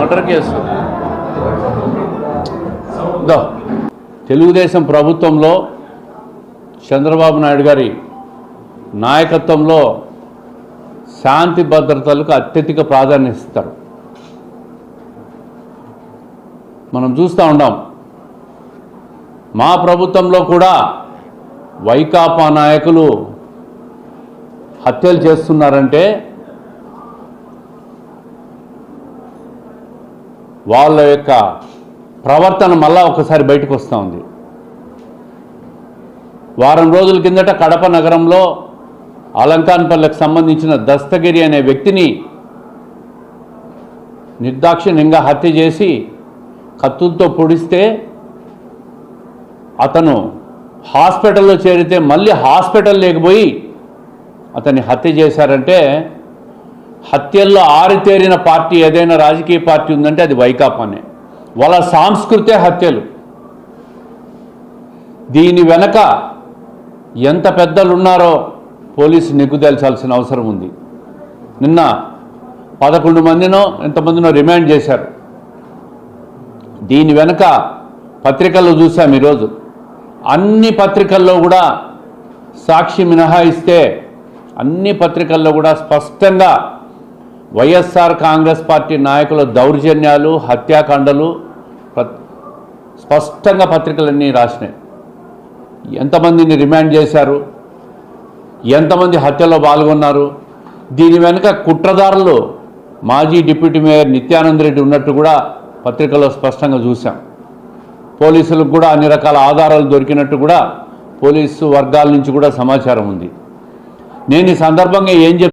Murder case. Telugu Desam ప్రభుత్వంలో చంద్రబాబు నాయుడు గారి నాయకత్వంలో శాంతి భద్రతలకు అత్యధిక ప్రాధాన్యత ఇస్తారు. మనం చూస్తూ ఉన్నాం. మా ప్రభుత్వంలో కూడా వైకాపా నాయకులు హత్యలు చేస్తున్నారంటే వాళ్ళ యొక్క ప్రవర్తన మళ్ళా ఒకసారి బయటకు వస్తూ ఉంది. వారం రోజుల కిందట కడప నగరంలో అలంకాన్పల్లికి సంబంధించిన దస్తగిరి అనే వ్యక్తిని నిర్దాక్షిణ్యంగా హత్య చేసి కత్తులతో పొడిస్తే అతను హాస్పిటల్లో చేరితే మళ్ళీ హాస్పిటల్ లేకపోయి అతన్ని హత్య చేశారంటే హత్యల్లో ఆరితేరిన పార్టీ ఏదైనా రాజకీయ పార్టీ ఉందంటే అది వైకాపానే. వాళ్ళ సాంస్కృతే హత్యలు. దీని వెనక ఎంత పెద్దలు ఉన్నారో పోలీసు నిగ్గు తేల్చాల్సిన అవసరం ఉంది. నిన్న 11 మందినో ఎంతమందినో రిమాండ్ చేశారు. దీని వెనక పత్రికల్లో చూసాం ఈరోజు. అన్ని పత్రికల్లో కూడా సాక్షి మినహాయిస్తే అన్ని పత్రికల్లో కూడా స్పష్టంగా వైఎస్ఆర్ కాంగ్రెస్ పార్టీ నాయకుల దౌర్జన్యాలు, హత్యాకాండలు స్పష్టంగా పత్రికలన్నీ రాసినాయి. ఎంతమందిని రిమాండ్ చేశారు, ఎంతమంది హత్యలో పాల్గొన్నారు, దీని వెనుక కుట్రదారులు మాజీ డిప్యూటీ మేయర్ నిత్యానంద రెడ్డి ఉన్నట్టు కూడా పత్రికలో స్పష్టంగా చూసాం. పోలీసులకు కూడా అన్ని రకాల ఆధారాలు దొరికినట్టు కూడా పోలీసు వర్గాల నుంచి కూడా సమాచారం ఉంది. నేను ఈ సందర్భంగా ఏం